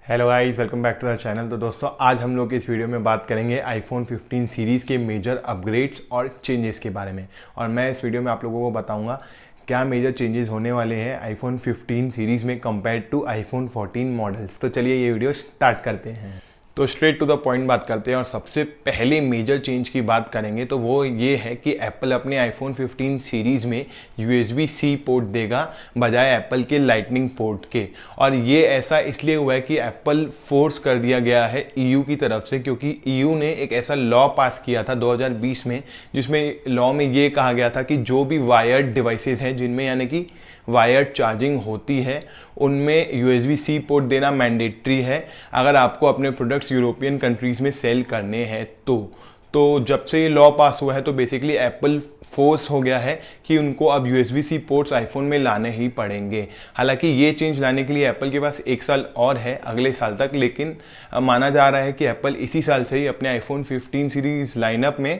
Hello guys, welcome back to the channel. तो दोस्तों, आज हम लोग इस वीडियो में बात करेंगे आईफोन 15 सीरीज़ के मेजर अपग्रेड्स और चेंजेस के बारे में। और मैं इस वीडियो में आप लोगों को बताऊंगा क्या मेजर चेंजेस होने वाले हैं आईफोन 15 सीरीज़ में कंपेयर टू आईफोन 14 मॉडल्स। तो चलिए ये वीडियो स्टार्ट करते हैं। तो स्ट्रेट टू द पॉइंट बात करते हैं और सबसे पहले मेजर चेंज की बात करेंगे तो वो ये है कि एप्पल अपने आईफोन 15 सीरीज़ में USB-C पोर्ट देगा बजाय एप्पल के लाइटनिंग पोर्ट के। और ये ऐसा इसलिए हुआ है कि एप्पल फोर्स कर दिया गया है EU की तरफ से, क्योंकि EU ने एक ऐसा लॉ पास किया था 2020 में, जिसमें लॉ में ये कहा गया था कि जो भी वायर्ड डिवाइसेस हैं जिनमें यानी कि वायर्ड चार्जिंग होती है उनमें USB-C पोर्ट देना मैंडेटरी है अगर आपको अपने प्रोडक्ट्स यूरोपियन कंट्रीज़ में सेल करने हैं तो जब से ये लॉ पास हुआ है तो बेसिकली एप्पल फोर्स हो गया है कि उनको अब USB-C पोर्ट्स आईफोन में लाने ही पड़ेंगे। हालांकि ये चेंज लाने के लिए एप्पल के पास 1 साल और है, अगले साल तक, लेकिन माना जा रहा है कि एप्पल इसी साल से ही अपने आईफोन 15 सीरीज़ लाइनअप में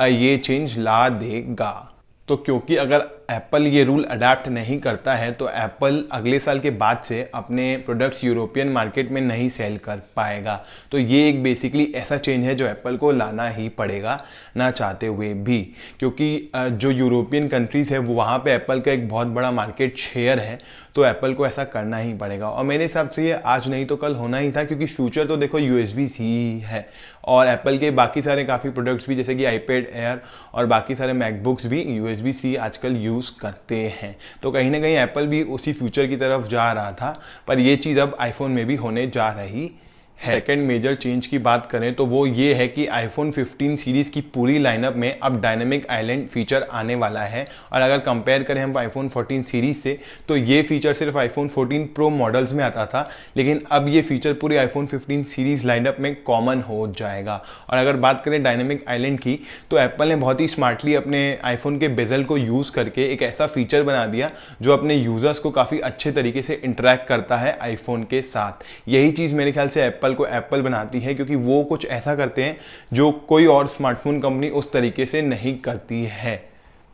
ये चेंज ला देगा। तो क्योंकि अगर एप्पल ये रूल अडाप्ट नहीं करता है तो एप्पल अगले साल के बाद से अपने प्रोडक्ट्स यूरोपियन मार्केट में नहीं सेल कर पाएगा। तो ये एक बेसिकली ऐसा चेंज है जो एप्पल को लाना ही पड़ेगा ना चाहते हुए भी, क्योंकि जो यूरोपियन कंट्रीज़ है वो वहाँ पे एप्पल का एक बहुत बड़ा मार्केट शेयर है, तो एप्पल को ऐसा करना ही पड़ेगा। और मेरे हिसाब से ये आज नहीं तो कल होना ही था, क्योंकि फ्यूचर तो देखो USB-C है और एप्पल के बाकी सारे काफ़ी प्रोडक्ट्स भी जैसे कि आईपैड एयर और बाकी सारे मैकबुक्स भी USB-C आजकल यूज़ करते हैं। तो कहीं ना कहीं एप्पल भी उसी फ्यूचर की तरफ जा रहा था, पर ये चीज़ अब आईफोन में भी होने जा रही है। सेकेंड मेजर चेंज की बात करें तो वो ये है कि आईफोन 15 सीरीज़ की पूरी लाइनअप में अब डायनेमिक आइलैंड फीचर आने वाला है। और अगर कंपेयर करें हम आईफोन 14 सीरीज़ से तो ये फीचर सिर्फ आईफोन 14 प्रो मॉडल्स में आता था, लेकिन अब ये फीचर पूरे आईफोन 15 सीरीज़ लाइनअप में कॉमन हो जाएगा। और अगर बात करें डायनेमिक आइलैंड की तो एप्पल ने बहुत ही स्मार्टली अपने आईफोन के बेजल को यूज़ करके एक ऐसा फीचर बना दिया जो अपने यूज़र्स को काफ़ी अच्छे तरीके से इंटरेक्ट करता है आईफोन के साथ। यही चीज़ मेरे ख्याल से एप्पल को एप्पल बनाती है, क्योंकि वो कुछ ऐसा करते हैं जो कोई और स्मार्टफोन कंपनी उस तरीके से नहीं करती है।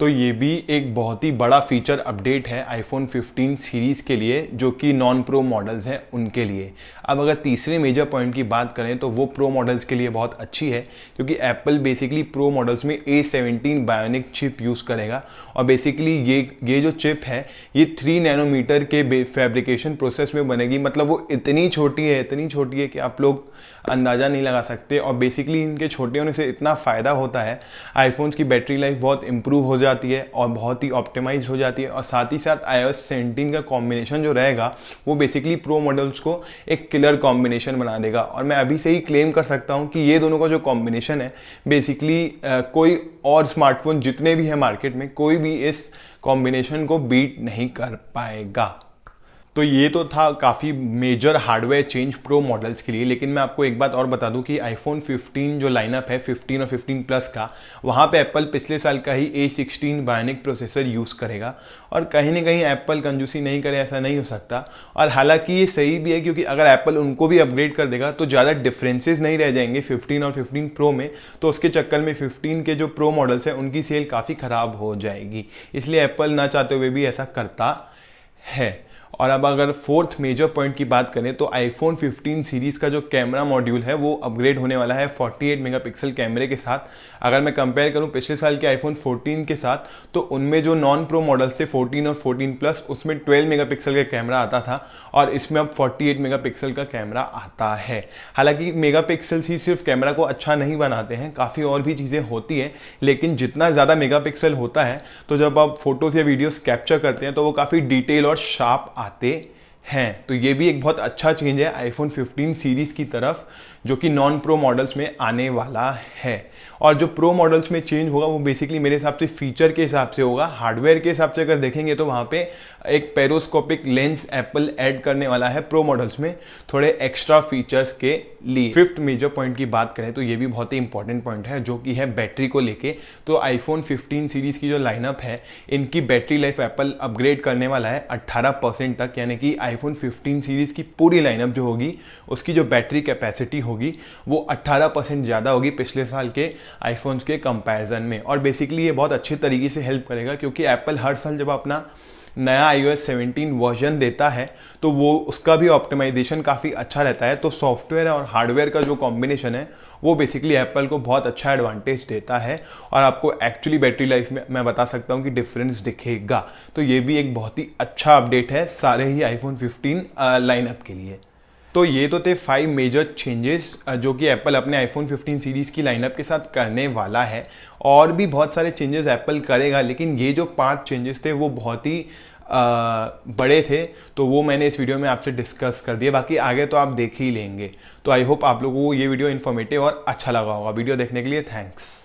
तो ये भी एक बहुत ही बड़ा फीचर अपडेट है आईफोन 15 सीरीज़ के लिए, जो कि नॉन प्रो मॉडल्स हैं उनके लिए। अब अगर तीसरे मेजर पॉइंट की बात करें तो वो प्रो मॉडल्स के लिए बहुत अच्छी है, क्योंकि एप्पल बेसिकली प्रो मॉडल्स में A17 बायोनिक चिप यूज़ करेगा। और बेसिकली ये जो चिप है ये 3 नैनोमीटर के फैब्रिकेशन प्रोसेस में बनेगी। मतलब वो इतनी छोटी है कि आप लोग अंदाज़ा नहीं लगा सकते। और बेसिकली इनके छोटे होने से इतना फ़ायदा होता है, आईफोन्स की बैटरी लाइफ बहुत इंप्रूव हो जाती है और बहुत ही ऑप्टिमाइज हो जाती है। और साथ ही साथ iOS 17 का कॉम्बिनेशन जो रहेगा वो बेसिकली प्रो मॉडल्स को एक किलर कॉम्बिनेशन बना देगा। और मैं अभी से ही क्लेम कर सकता हूँ कि ये दोनों का जो कॉम्बिनेशन है बेसिकली कोई और स्मार्टफोन जितने भी हैं मार्केट में कोई भी इस कॉम्बिनेशन को बीट नहीं कर पाएगा। तो ये तो था काफ़ी major hardware change pro models के लिए। लेकिन मैं आपको एक बात और बता दूं कि आईफोन 15 जो लाइनअप है 15 और 15 प्लस का, वहाँ पे एप्पल पिछले साल का ही A16 बायोनिक प्रोसेसर यूज़ करेगा। और कहीं ना कहीं एप्पल कंजूसी नहीं करे ऐसा नहीं हो सकता। और हालांकि ये सही भी है, क्योंकि अगर एप्पल उनको भी अपग्रेड कर देगा तो ज़्यादा डिफरेंसेस नहीं रह जाएंगे 15 और 15 प्रो में। तो उसके चक्कर में 15 के जो प्रो मॉडल्स हैं उनकी सेल काफ़ी ख़राब हो जाएगी, इसलिए एप्पल ना चाहते हुए भी ऐसा करता है। और अब अगर फोर्थ मेजर पॉइंट की बात करें तो आईफोन 15 सीरीज़ का जो कैमरा मॉड्यूल है वो अपग्रेड होने वाला है 48 मेगापिक्सल कैमरे के साथ। अगर मैं कंपेयर करूं पिछले साल के आईफोन 14 के साथ तो उनमें जो नॉन प्रो मॉडल्स थे 14 और 14 प्लस उसमें 12 मेगापिक्सल का कैमरा आता था और इसमें अब 48 मेगापिक्सल का कैमरा आता है। हालांकि मेगापिक्सल्स ही सिर्फ कैमरा को अच्छा नहीं बनाते हैं, काफ़ी और भी चीज़ें होती हैं, लेकिन जितना ज़्यादा मेगापिक्सल होता है तो जब आप फोटोज़ या वीडियोज़ कैप्चर करते हैं तो वो काफ़ी डिटेल और शार्प आते हैं। तो ये भी एक बहुत अच्छा चेंज है आईफोन 15 सीरीज़ की तरफ, जो कि नॉन प्रो मॉडल्स में आने वाला है। और जो प्रो मॉडल्स में चेंज होगा वो बेसिकली मेरे हिसाब से फीचर के हिसाब से होगा। हार्डवेयर के हिसाब से अगर देखेंगे तो वहाँ पे एक पेरोस्कोपिक लेंस एप्पल ऐड करने वाला है प्रो मॉडल्स में थोड़े एक्स्ट्रा फीचर्स के लिए। फिफ्थ मेजर पॉइंट की बात करें तो ये भी बहुत ही इंपॉर्टेंट पॉइंट है, जो कि है बैटरी को लेके। तो आईफोन 15 सीरीज़ की जो लाइनअप है इनकी बैटरी लाइफ एप्पल अपग्रेड करने वाला है 18% तक, यानी कि आईफोन 15 सीरीज़ की पूरी लाइनअप जो होगी उसकी जो बैटरी कैपेसिटी होगी वो 18% ज़्यादा होगी पिछले साल के आईफोन्स के कंपैरिजन में। और बेसिकली ये बहुत अच्छे तरीके से हेल्प करेगा, क्योंकि एप्पल हर साल जब अपना नया iOS 17 वर्जन देता है तो वो उसका भी ऑप्टिमाइजेशन काफ़ी अच्छा रहता है। तो सॉफ्टवेयर और हार्डवेयर का जो कॉम्बिनेशन है वो बेसिकली एप्पल को बहुत अच्छा एडवांटेज देता है और आपको एक्चुअली बैटरी लाइफ में मैं बता सकता हूँ कि डिफरेंस दिखेगा। तो ये भी एक बहुत ही अच्छा अपडेट है सारे ही iPhone 15 लाइनअप के लिए। तो ये तो थे 5 मेजर चेंजेस जो कि एप्पल अपने iPhone 15 सीरीज़ की लाइनअप के साथ करने वाला है। और भी बहुत सारे चेंजेस एप्पल करेगा, लेकिन ये जो 5 चेंजेस थे वो बहुत ही बड़े थे, तो वो मैंने इस वीडियो में आपसे डिस्कस कर दिया। बाकी आगे तो आप देख ही लेंगे। तो आई होप आप लोगों को ये वीडियो इन्फॉर्मेटिव और अच्छा लगा होगा। वीडियो देखने के लिए थैंक्स।